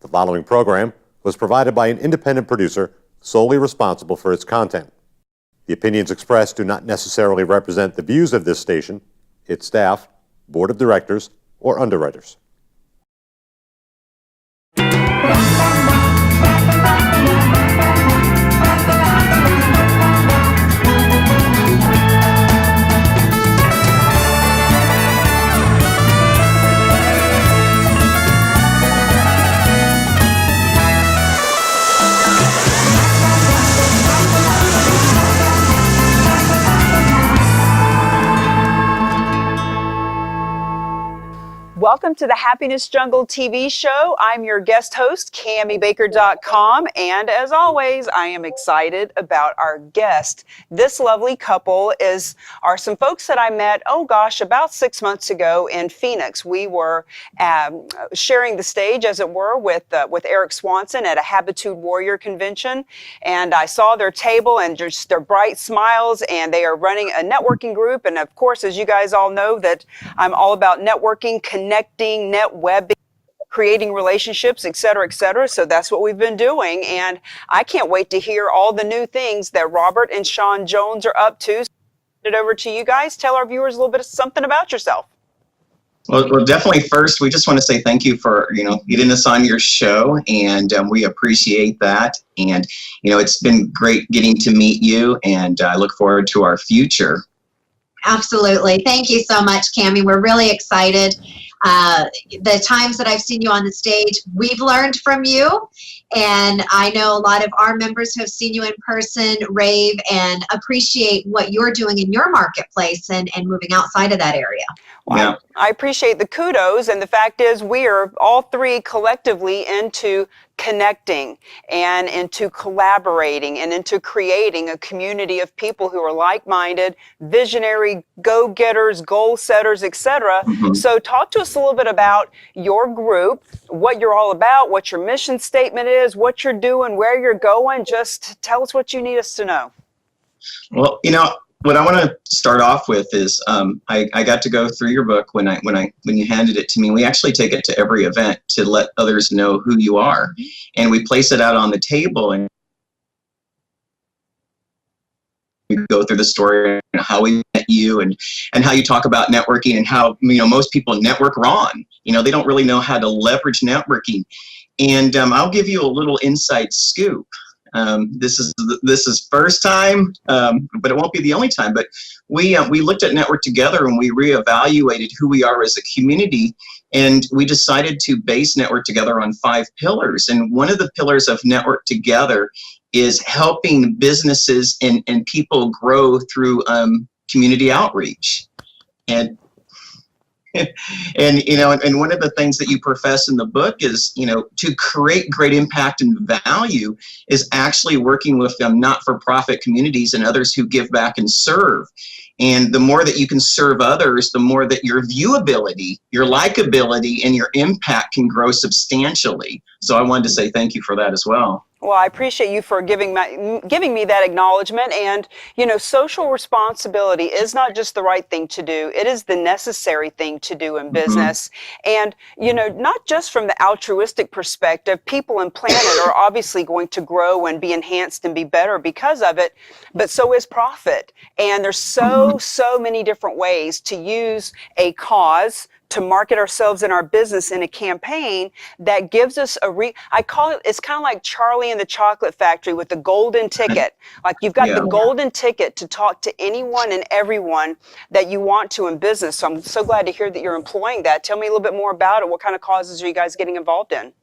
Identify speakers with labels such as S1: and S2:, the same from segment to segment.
S1: The following program was provided by an independent producer solely responsible for its content. The opinions expressed do not necessarily represent the views of this station, its staff, board of directors, or underwriters.
S2: Welcome to the Happiness Jungle TV show. I'm your guest host, CamiBaker.com, and as always, I am excited about our guest. This lovely couple are some folks that I met, about 6 months ago in Phoenix. We were sharing the stage, as it were, with Eric Swanson at a Habitude Warrior convention, and I saw their table and just their bright smiles, and they are running a networking group, and of course, as you guys all know, that I'm all about networking, connecting, net webbing, creating relationships, et cetera, et cetera. So that's what we've been doing. And I can't wait to hear all the new things that Robert and Shawn Jones are up to. It over to you guys. Tell our viewers a little bit of something about yourself.
S3: Well, definitely first, we just want to say thank you for, getting us on your show, and we appreciate that. And, it's been great getting to meet you, and I look forward to our future.
S4: Absolutely. Thank you so much, Cami. We're really excited. The times that I've seen you on the stage, we've learned from you. And I know a lot of our members who have seen you in person rave and appreciate what you're doing in your marketplace and moving outside of that area.
S2: Well, yeah. I appreciate the kudos. And the fact is, we are all three collectively into connecting and into collaborating and into creating a community of people who are like-minded, visionary, go-getters, goal setters, etc. Mm-hmm. So talk to us a little bit about your group, what you're all about, what your mission statement is, what you're doing, where you're going. Just tell us what you need us to know.
S3: Well, what I want to start off with is I got to go through your book when you handed it to me. We actually take it to every event to let others know who you are, and we place it out on the table and we go through the story and how we met you and how you talk about networking and how most people network wrong. They don't really know how to leverage networking, and I'll give you a little inside scoop. This is first time, but it won't be the only time. But we looked at Network Together and we reevaluated who we are as a community, and we decided to base Network Together on 5 pillars. And one of the pillars of Network Together is helping businesses and people grow through community outreach. And one of the things that you profess in the book is, to create great impact and value is actually working with not-for-profit communities and others who give back and serve. And the more that you can serve others, the more that your viewability, your likability, and your impact can grow substantially. So I wanted to say thank you for that as well.
S2: Well, I appreciate you for giving me that acknowledgement. And, social responsibility is not just the right thing to do. It is the necessary thing to do in business. Mm-hmm. And, not just from the altruistic perspective, people and planet are obviously going to grow and be enhanced and be better because of it, but so is profit. And there's so many different ways to use a cause to market ourselves in our business in a campaign that gives us I call it, it's kind of like Charlie and the Chocolate Factory with the golden ticket. Like you've got the golden ticket to talk to anyone and everyone that you want to in business. So I'm so glad to hear that you're employing that. Tell me a little bit more about it. What kind of causes are you guys getting involved in?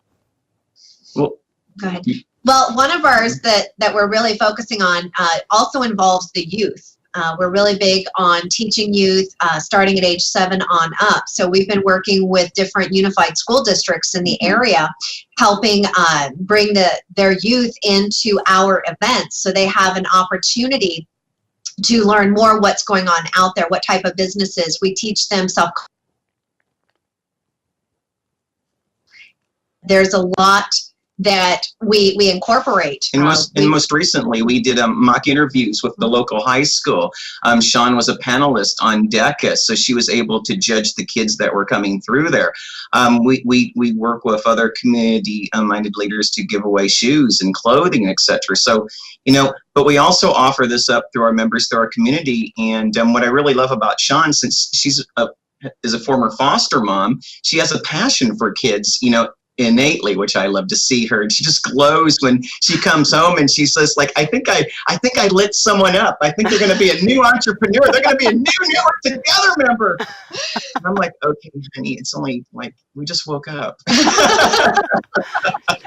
S4: Well, go ahead. Well, one of ours that we're really focusing on also involves the youth. We're really big on teaching youth starting at age 7 on up. So we've been working with different unified school districts in the area, helping bring their youth into our events so they have an opportunity to learn more what's going on out there, what type of businesses. We teach them There's a lot that we incorporate.
S3: And most recently, we did mock interviews with the local high school. Shawn was a panelist on DECA, so she was able to judge the kids that were coming through there. We work with other community-minded leaders to give away shoes and clothing, etc. So, but we also offer this up through our members, through our community. And what I really love about Shawn, since she's is a former foster mom, she has a passion for kids, innately, which I love to see her. And she just glows when she comes home and she says, like, I think I lit someone up. I think they're going to be a new entrepreneur. They're going to be a new Network Together member. And I'm like, okay, honey, it's only like, we just woke up.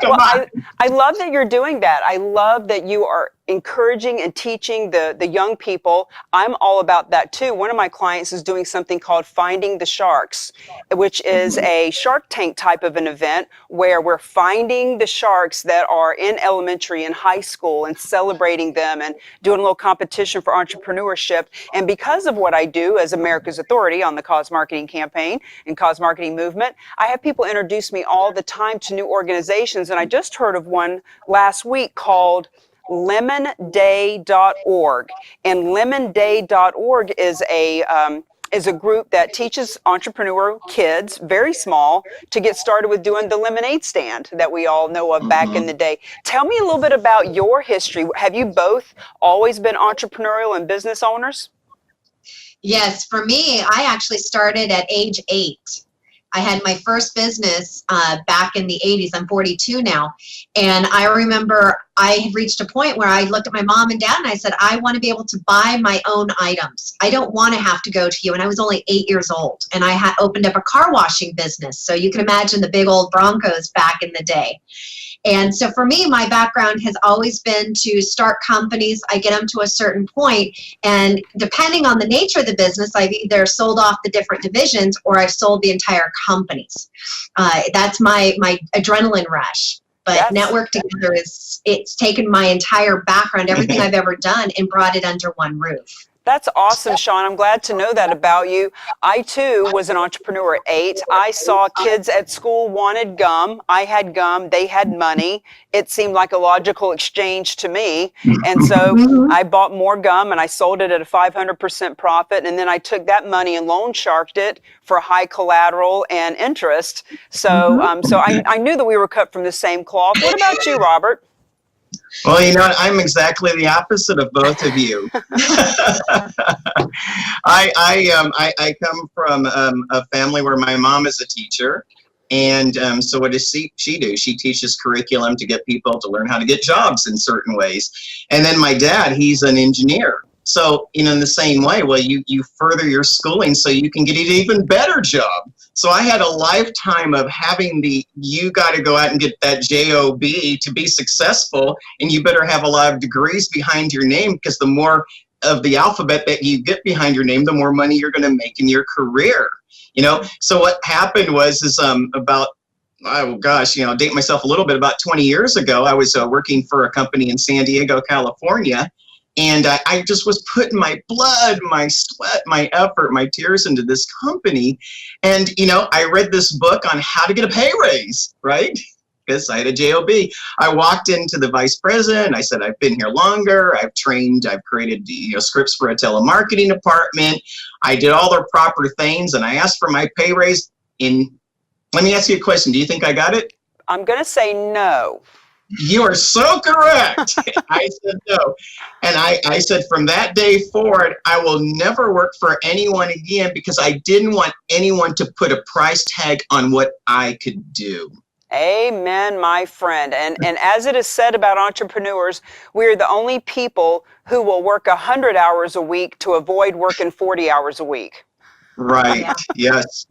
S2: Well, I love that you're doing that. I love that you are encouraging and teaching the young people. I'm all about that too. One of my clients is doing something called Finding the Sharks, which is a Shark Tank type of an event where we're finding the sharks that are in elementary and high school and celebrating them and doing a little competition for entrepreneurship. And because of what I do as America's authority on the cause marketing campaign and cause marketing movement, I have people introduce me all the time to new organizations. And I just heard of one last week called LemonDay.org. And LemonDay.org is a group that teaches entrepreneur kids, very small, to get started with doing the lemonade stand that we all know of back in the day. Tell me a little bit about your history. Have you both always been entrepreneurial and business owners?
S4: Yes, for me, I actually started at age 8. I had my first business back in the 80s. I'm 42 now. And I remember I had reached a point where I looked at my mom and dad and I said, I want to be able to buy my own items. I don't want to have to go to you. And I was only 8 years old. And I had opened up a car washing business. So you can imagine the big old Broncos back in the day. And so for me, my background has always been to start companies. I get them to a certain point, and depending on the nature of the business, I've either sold off the different divisions or I've sold the entire companies. That's my adrenaline rush. But
S2: Yes.
S4: Network Together it's taken my entire background, everything I've ever done, and brought it under one roof.
S2: That's awesome, Shawn. I'm glad to know that about you. I, too, was an entrepreneur at 8. I saw kids at school wanted gum. I had gum. They had money. It seemed like a logical exchange to me. And so I bought more gum and I sold it at a 500% profit. And then I took that money and loan sharked it for high collateral and interest. So, I knew that we were cut from the same cloth. What about you, Robert?
S3: Well, I'm exactly the opposite of both of you. I come from a family where my mom is a teacher, and so what does she do? She teaches curriculum to get people to learn how to get jobs in certain ways. And then my dad, he's an engineer. So, in the same way, well, you further your schooling so you can get an even better job. So I had a lifetime of having you got to go out and get that job to be successful, and you better have a lot of degrees behind your name, because the more of the alphabet that you get behind your name, the more money you're going to make in your career. So what happened was about, oh gosh, date myself a little bit, about 20 years ago, I was working for a company in San Diego, California. And I just was putting my blood, my sweat, my effort, my tears into this company. And, I read this book on how to get a pay raise, right? Because I had a job. I walked into the vice president. I said, I've been here longer. I've trained. I've created scripts for a telemarketing department. I did all the proper things. And I asked for my pay raise. Let me ask you a question. Do you think I got it?
S2: I'm going to say no.
S3: You are so correct. I said no. And I said, from that day forward, I will never work for anyone again, because I didn't want anyone to put a price tag on what I could do.
S2: Amen, my friend. And as it is said about entrepreneurs, we are the only people who will work 100 hours a week to avoid working 40 hours a week.
S3: Right. Yes.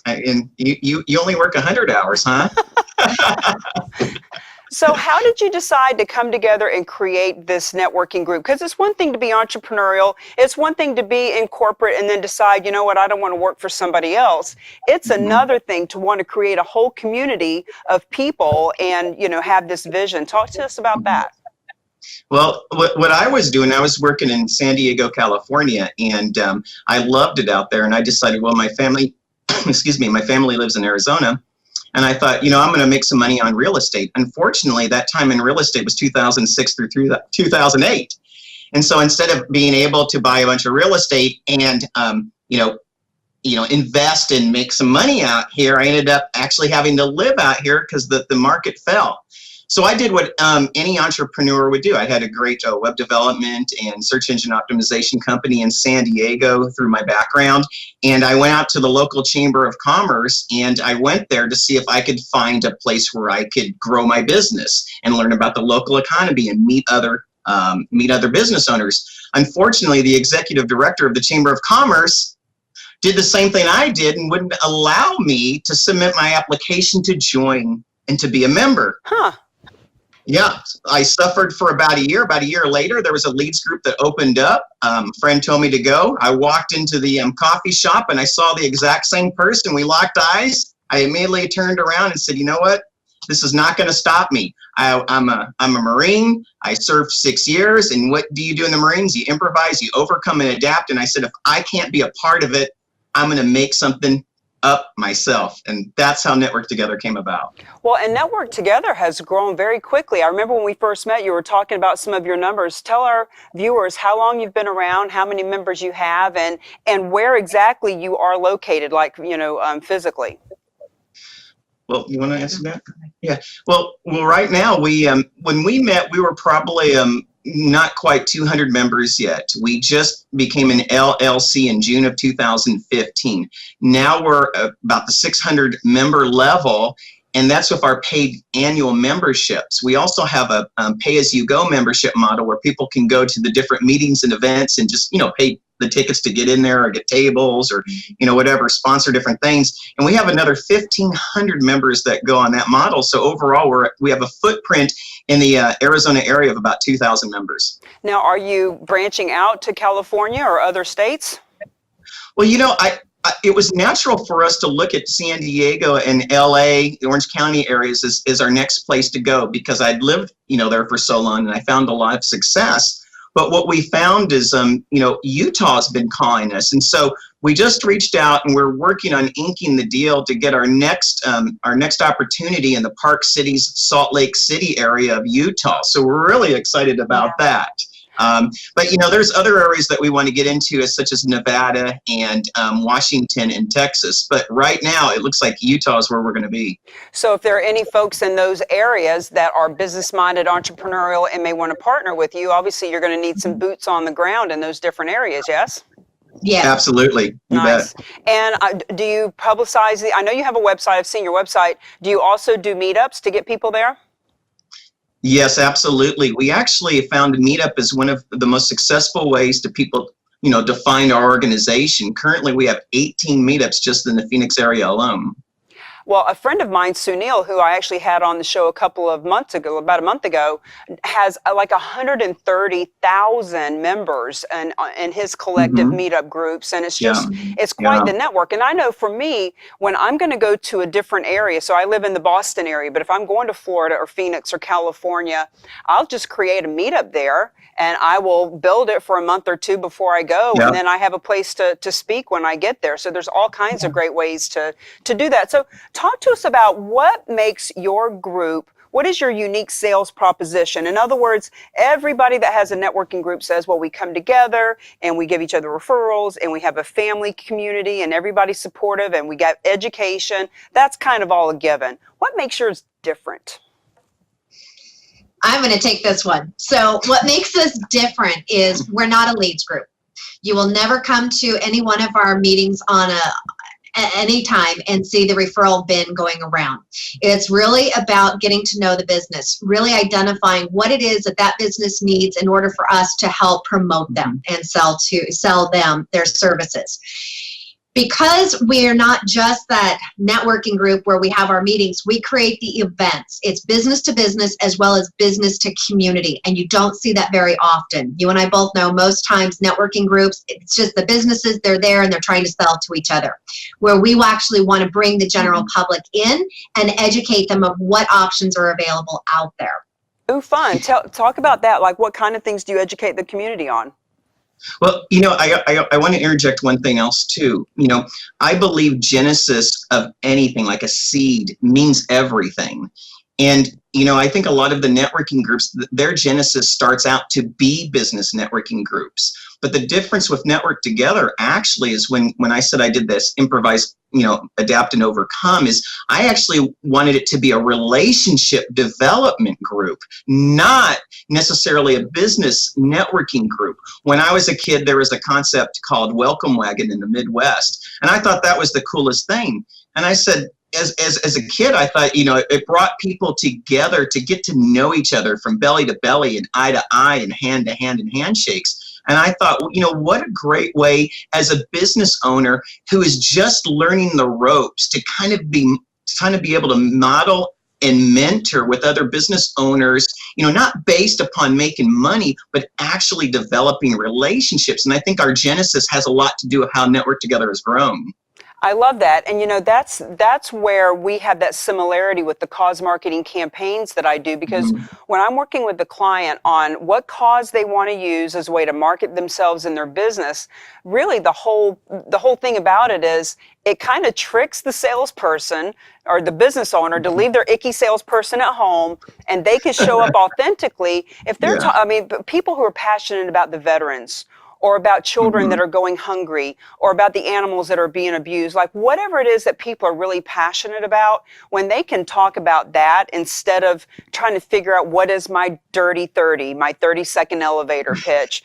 S3: And you only work 100 hours, huh?
S2: So how did you decide to come together and create this networking group? Because it's one thing to be entrepreneurial. It's one thing to be in corporate and then decide, I don't want to work for somebody else. It's another thing to want to create a whole community of people and, have this vision. Talk to us about that.
S3: Well, what I was doing, I was working in San Diego, California, and I loved it out there. And I decided, well, my family lives in Arizona. And I thought, I'm going to make some money on real estate. Unfortunately, that time in real estate was 2006 through 2008. And so instead of being able to buy a bunch of real estate and, invest and make some money out here, I ended up actually having to live out here because the market fell. So I did what any entrepreneur would do. I had a great web development and search engine optimization company in San Diego through my background. And I went out to the local Chamber of Commerce, and I went there to see if I could find a place where I could grow my business and learn about the local economy and meet other business owners. Unfortunately, the executive director of the Chamber of Commerce did the same thing I did and wouldn't allow me to submit my application to join and to be a member.
S2: Huh.
S3: Yeah, I suffered for about a year. About a year later, there was a leads group that opened up. A friend told me to go. I walked into the coffee shop and I saw the exact same person. We locked eyes. I immediately turned around and said, you know what? This is not going to stop me. I'm a Marine. I served 6 years. And what do you do in the Marines? You improvise, you overcome and adapt. And I said, if I can't be a part of it, I'm going to make something up myself. And that's how Network Together came about.
S2: Well, and Network Together has grown very quickly. I remember when we first met, you were talking about some of your numbers. Tell our viewers how long you've been around, how many members you have, and where exactly you are located, physically.
S3: Well, you want to answer that? Yeah. Well, right now, when we met, we were probably not quite 200 members yet. We just became an LLC in June of 2015. Now we're about the 600 member level, and that's with our paid annual memberships. We also have a pay-as-you-go membership model where people can go to the different meetings and events and just, pay the tickets to get in there or get tables or, whatever, sponsor different things. And we have another 1,500 members that go on that model. So overall, we have a footprint in the Arizona area of about 2,000 members.
S2: Now, are you branching out to California or other states?
S3: Well, it was natural for us to look at San Diego and LA, the Orange County areas as our next place to go because I'd lived, there for so long and I found a lot of success. But what we found is, Utah's been calling us. And so we just reached out and we're working on inking the deal to get our next opportunity in the Park Cities, Salt Lake City area of Utah. So we're really excited about that. But there's other areas that we want to get into, such as Nevada and Washington and Texas. But right now, it looks like Utah is where we're going to be.
S2: So if there are any folks in those areas that are business-minded, entrepreneurial, and may want to partner with you, obviously you're going to need some boots on the ground in those different areas, yes?
S4: Yeah.
S3: Absolutely. You
S2: nice.
S3: bet.
S2: And do you publicize I know you have a website. I've seen your website. Do you also do meetups to get people there?
S3: Yes, absolutely. We actually found a meetup as one of the most successful ways to people, define our organization. Currently, we have 18 meetups just in the Phoenix area alone.
S2: Well, a friend of mine, Sunil, who I actually had on the show about a month ago, has like 130,000 members in his collective meetup groups. And it's just, it's quite the network. And I know for me, when I'm going to go to a different area, so I live in the Boston area, but if I'm going to Florida or Phoenix or California, I'll just create a meetup there and I will build it for a month or two before I go. And then I have a place to speak when I get there. So there's all kinds of great ways to do that. So talk to us about what makes your group, what is your unique sales proposition? In other words, everybody that has a networking group says, well, we come together and we give each other referrals and we have a family community and everybody's supportive and we got education. That's kind of all a given. What makes yours different?
S4: I'm going to take this one. So what makes us different is we're not a leads group. You will never come to any one of our meetings at any time and see the referral bin going around. It's really about getting to know the business, really identifying what it is that business needs in order for us to help promote them and sell them their services. Because we're not just that networking group where we have our meetings, we create the events. It's business to business as well as business to community, and you don't see that very often. You and I both know most times networking groups, it's just the businesses, they're there and they're trying to sell to each other. Where we actually want to bring the general public in and educate them of what options are available out there.
S2: Ooh, fun. Talk about that. Like, what kind of things do you educate the community on?
S3: Well, I want to interject one thing else too. I believe genesis of anything, like a seed, means everything. And, I think a lot of the networking groups, their genesis starts out to be business networking groups. But the difference with Network Together actually is when I said I did this improvise, adapt and overcome, is I actually wanted it to be a relationship development group, not necessarily a business networking group. When I was a kid, there was a concept called Welcome Wagon in the Midwest. And I thought that was the coolest thing. And I said, as a kid, I thought, it brought people together to get to know each other from belly to belly and eye to eye and hand to hand and handshakes. And I thought, what a great way as a business owner who is just learning the ropes to kind of be able to model and mentor with other business owners, not based upon making money, but actually developing relationships. And I think our genesis has a lot to do with how Network Together has grown.
S2: I love that. And that's where we have that similarity with the cause marketing campaigns that I do, because when I'm working with the client on what cause they want to use as a way to market themselves and their business, really the whole thing about it is it kind of tricks the salesperson or the business owner to leave their icky salesperson at home, and they can show up authentically if they're people who are passionate about the veterans, or about children that are going hungry, or about the animals that are being abused, like whatever it is that people are really passionate about, when they can talk about that instead of trying to figure out what is my dirty 30, my 30-second elevator pitch,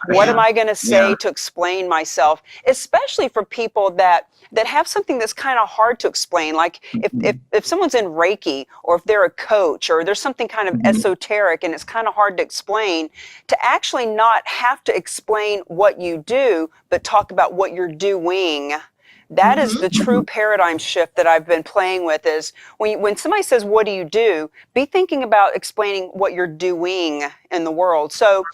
S2: what am I going to say to explain myself, especially for people that have something that's kind of hard to explain, like if someone's in Reiki, or if they're a coach, or there's something kind of esoteric and it's kind of hard to explain, to actually not have to explain what you do, but talk about what you're doing. That is the true paradigm shift that I've been playing with, is when somebody says, what do you do? Be thinking about explaining what you're doing in the world. So,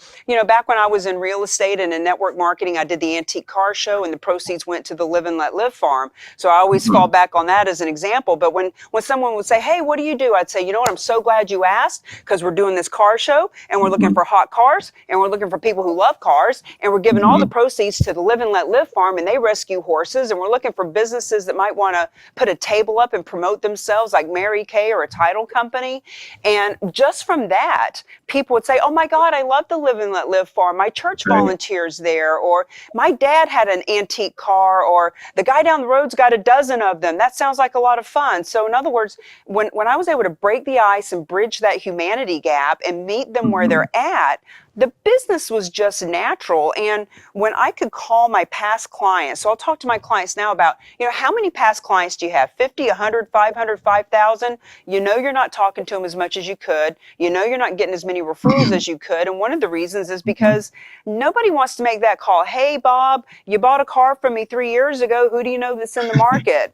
S2: back when I was in real estate and in network marketing, I did the antique car show, and the proceeds went to the Live and Let Live farm. So I always fall back on that as an example. But when someone would say, hey, what do you do? I'd say, you know what, I'm so glad you asked, because we're doing this car show and we're looking for hot cars and we're looking for people who love cars, and we're giving all the proceeds to the Live and Let Live farm, and they rescue horses, and we're looking for businesses that might want to put a table up and promote themselves, like Mary Kay or a title company. And just from that, people would say, oh my God, I love the Live and Let Live farm. My church volunteers there, or my dad had an antique car, or the guy down the road's got a dozen of them. That sounds like a lot of fun. So in other words, when I was able to break the ice and bridge that humanity gap and meet them where they're at, the business was just natural. And when I could call my past clients, so I'll talk to my clients now about, how many past clients do you have? 50, 100, 500, 5,000? You're not talking to them as much as you could. You're not getting as many referrals as you could. And one of the reasons is because nobody wants to make that call. Hey, Bob, you bought a car from me 3 years ago. Who do you know that's in the market?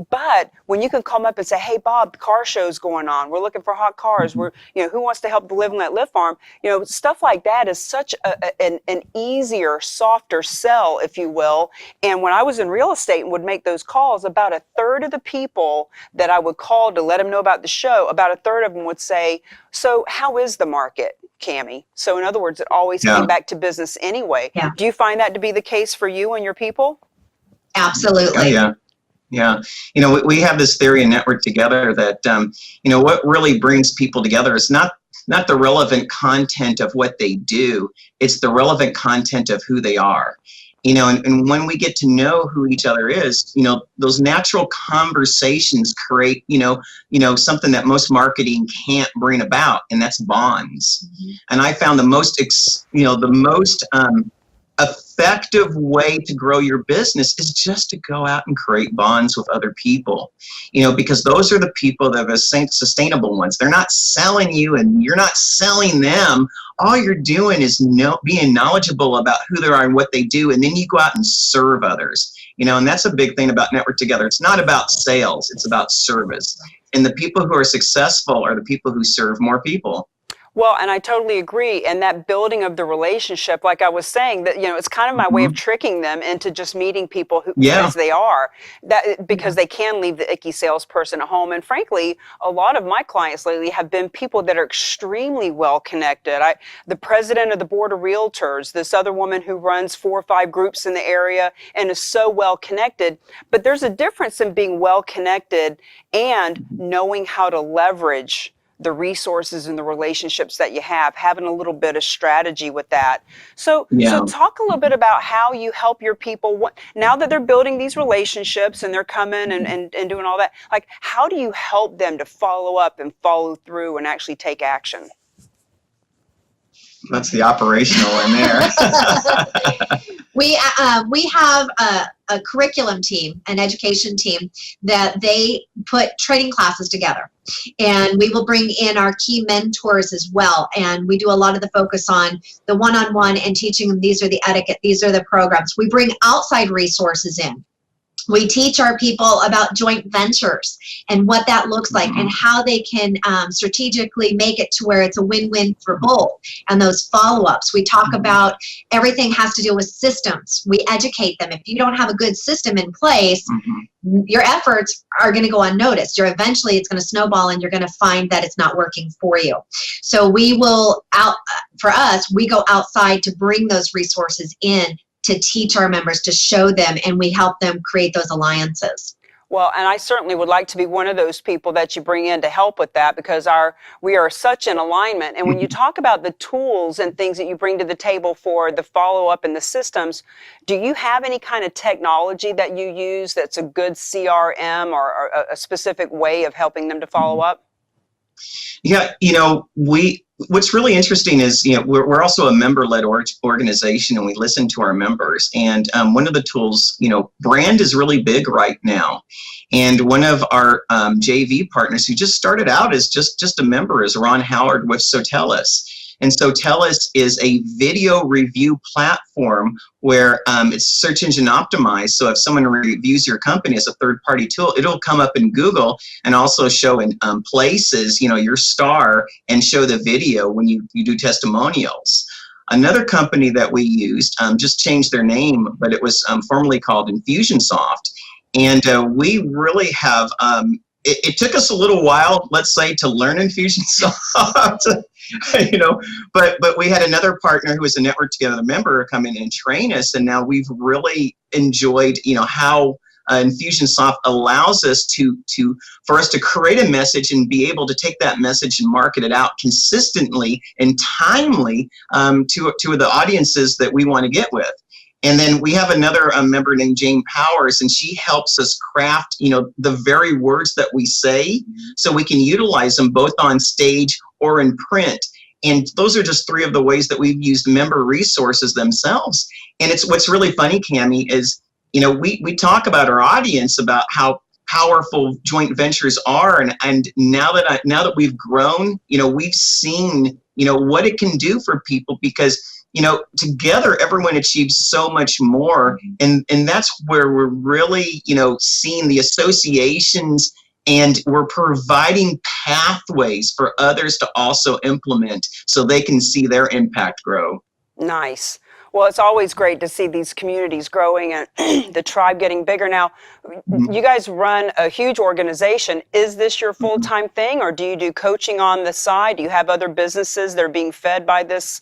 S2: But when you can come up and say, hey, Bob, the car show's going on. We're looking for hot cars. We're, who wants to help the Live and Let Live farm? Stuff like that is such an easier, softer sell, if you will. And when I was in real estate and would make those calls, about a third of the people that I would call to let them know about the show, about a third of them would say, so how is the market, Cami? So in other words, it always came back to business anyway. Yeah. Do you find that to be the case for you and your people?
S4: Absolutely.
S3: Yeah. We have this theory in Network Together that, what really brings people together is not the relevant content of what they do, it's the relevant content of who they are. And when we get to know who each other is, those natural conversations create, something that most marketing can't bring about, and that's bonds. And I found the most effective way to grow your business is just to go out and create bonds with other people, because those are the people that are sustainable ones. They're not selling you and you're not selling them. All you're doing is being knowledgeable about who they are and what they do, and then you go out and serve others. And that's a big thing about Network Together. It's not about sales, it's about service. And the people who are successful are the people who serve more people.
S2: Well, and I totally agree. And that building of the relationship, like I was saying, that, it's kind of my way of tricking them into just meeting people who as they are, that because they can leave the icky salesperson at home. And frankly, a lot of my clients lately have been people that are extremely well connected. The president of the board of realtors, this other woman who runs 4 or 5 groups in the area and is so well connected. But there's a difference in being well connected and knowing how to leverage the resources and the relationships that you have, having a little bit of strategy with that. So talk a little bit about how you help your people now that they're building these relationships and they're coming and doing all that. Like, how do you help them to follow up and follow through and actually take action?
S3: That's the operational in there.
S4: We have a curriculum team, an education team, that they put training classes together. And we will bring in our key mentors as well. And we do a lot of the focus on the one-on-one and teaching them these are the etiquette, these are the programs. We bring outside resources in. We teach our people about joint ventures and what that looks like and how they can strategically make it to where it's a win-win for both, and those follow-ups. We talk about everything has to do with systems. We educate them. If you don't have a good system in place, your efforts are going to go unnoticed. Eventually it's going to snowball and you're going to find that it's not working for you. So we will, we go outside to bring those resources in to teach our members, to show them, and we help them create those alliances.
S2: Well, and I certainly would like to be one of those people that you bring in to help with that, because we are such in alignment. And when you talk about the tools and things that you bring to the table for the follow-up and the systems, do you have any kind of technology that you use that's a good CRM or a specific way of helping them to follow up?
S3: Yeah, what's really interesting is, we're also a member-led organization, and we listen to our members. And one of the tools, brand is really big right now. And one of our JV partners who just started out as just a member is Ron Howard with Sotellus. And Sotellus is a video review platform where it's search engine optimized. So if someone reviews your company as a third-party tool, it'll come up in Google and also show in places, your star, and show the video when you do testimonials. Another company that we used just changed their name, but it was formerly called Infusionsoft. And we really have, it took us a little while, let's say, to learn Infusionsoft. But we had another partner who was a Network Together member come in and train us, and now we've really enjoyed, how Infusionsoft allows us for us to create a message and be able to take that message and market it out consistently and timely to the audiences that we want to get with. And then we have another member named Jane Powers, and she helps us craft, the very words that we say, so we can utilize them both on stage or in print. And those are just 3 of the ways that we've used member resources themselves. And what's really funny, Cami, is, we talk about our audience, about how powerful joint ventures are, and now that we've grown, we've seen, what it can do for people, because together everyone achieves so much more, and that's where we're really, seeing the associations, and we're providing pathways for others to also implement so they can see their impact grow.
S2: Nice. Well, it's always great to see these communities growing and the tribe getting bigger. Now, you guys run a huge organization. Is this your full-time thing, or do you do coaching on the side? Do you have other businesses that are being fed by this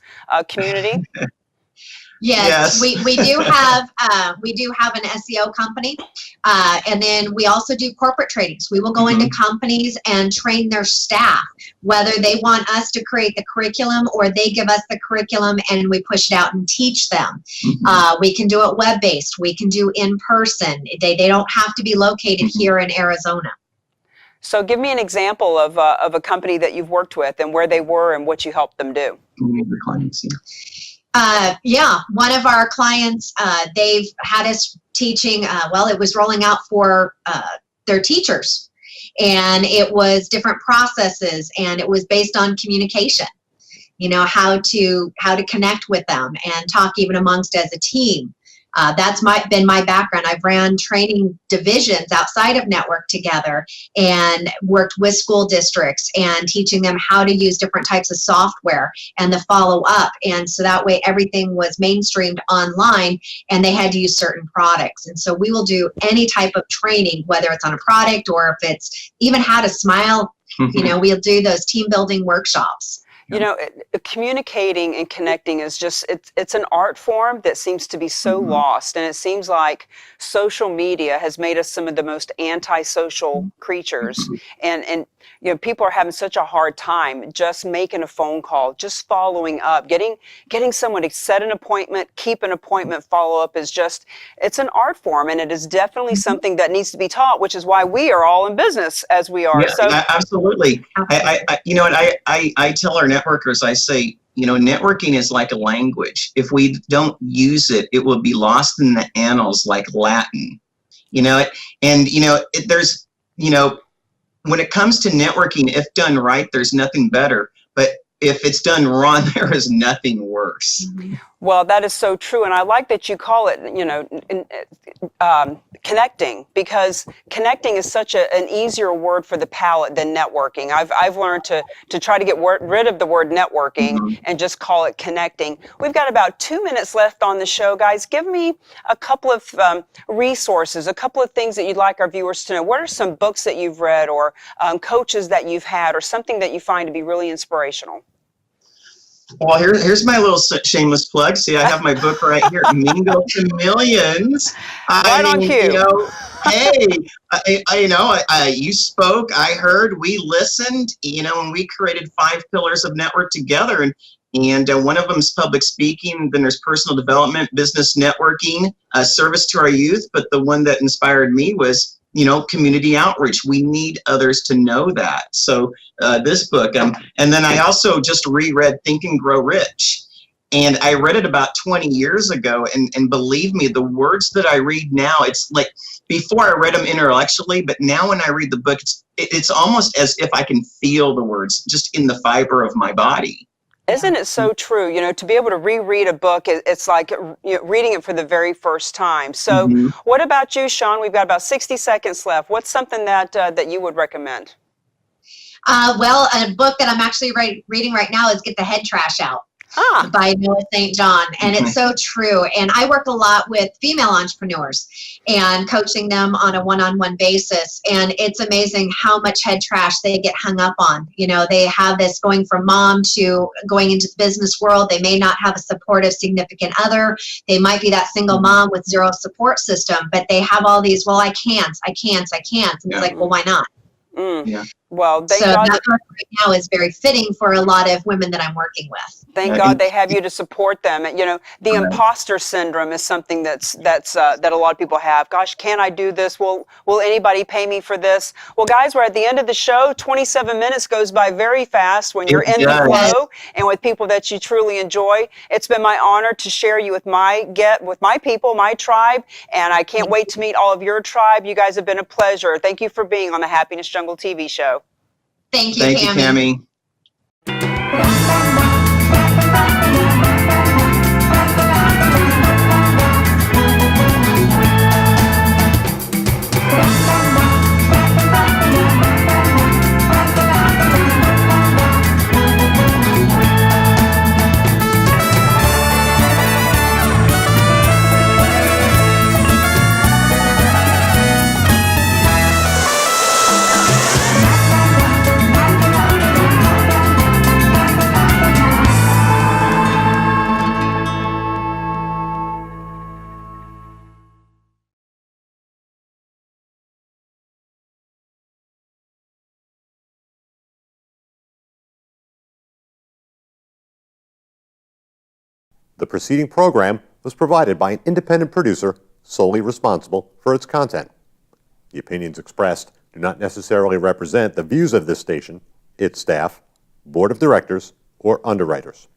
S2: community?
S4: Yes, we do have an SEO company, and then we also do corporate trainings. We will go into companies and train their staff, whether they want us to create the curriculum or they give us the curriculum and we push it out and teach them. We can do it web-based. We can do in person. They don't have to be located here in Arizona.
S2: So give me an example of a company that you've worked with and where they were and what you helped them do.
S4: One of our clients, they've had us teaching, it was rolling out for their teachers, and it was different processes, and it was based on communication, how to connect with them and talk even amongst as a team. That's been my background. I've ran training divisions outside of network together and worked with school districts and teaching them how to use different types of software and the follow up. And so that way everything was mainstreamed online and they had to use certain products. And so we will do any type of training, whether it's on a product or if it's even how to smile. We'll do those team building workshops.
S2: Communicating and connecting is just, it's an art form that seems to be so lost. And it seems like social media has made us some of the most antisocial creatures. And people are having such a hard time just making a phone call, just following up, getting someone to set an appointment, keep an appointment, follow up is just, it's an art form. And it is definitely something that needs to be taught, which is why we are all in business as we are.
S3: Yeah, absolutely. I tell our networkers, I say, networking is like a language. If we don't use it, it will be lost in the annals like Latin. There's, when it comes to networking, if done right, there's nothing better. But if it's done wrong, there is nothing worse.
S2: Well, that is so true. And I like that you call it, connecting, because connecting is such an easier word for the palate than networking. I've learned to try to get rid of the word networking and just call it connecting. We've got about 2 minutes left on the show, guys. Give me a couple of resources, a couple of things that you'd like our viewers to know. What are some books that you've read or coaches that you've had or something that you find to be really inspirational?
S3: Well, here's my little shameless plug. See, I have my book right here, Mingle to Millions.
S2: Right on cue.
S3: You spoke, I heard, we listened, and we created 5 pillars of network together. And one of them is public speaking, then there's personal development, business networking, service to our youth. But the one that inspired me was community outreach. We need others to know that. So this book, and then I also just reread Think and Grow Rich. And I read it about 20 years ago. And believe me, the words that I read now, it's like before I read them intellectually, but now when I read the book, it's almost as if I can feel the words just in the fiber of my body.
S2: Isn't it so true? To be able to reread a book, it's like reading it for the very first time. So what about you, Shawn? We've got about 60 seconds left. What's something that you would recommend?
S4: Well, a book that I'm actually reading right now is Get the Head Trash Out. By Noah St. John. And it's so true. And I work a lot with female entrepreneurs and coaching them on a one-on-one basis. And it's amazing how much head trash they get hung up on. They have this going from mom to going into the business world. They may not have a supportive significant other. They might be that single mom with zero support system, but they have all these, well, I can't. And it's like, well, why not?
S3: Yeah.
S2: Well, thank
S4: God
S2: that
S4: book right now is very fitting for a lot of women that I'm working with.
S2: Thank God they have you to support them. And, the imposter syndrome is something that a lot of people have. Gosh, can I do this? Will anybody pay me for this? Well, guys, we're at the end of the show. 27 minutes goes by very fast when you're in the flow and with people that you truly enjoy. It's been my honor to share you with my people, my tribe, and I can't wait to meet all of your tribe. You guys have been a pleasure. Thank you for being on the Happiness Jungle TV show.
S4: Thank you,
S3: Thank you, Cami.
S1: The preceding program was provided by an independent producer solely responsible for its content. The opinions expressed do not necessarily represent the views of this station, its staff, board of directors, or underwriters.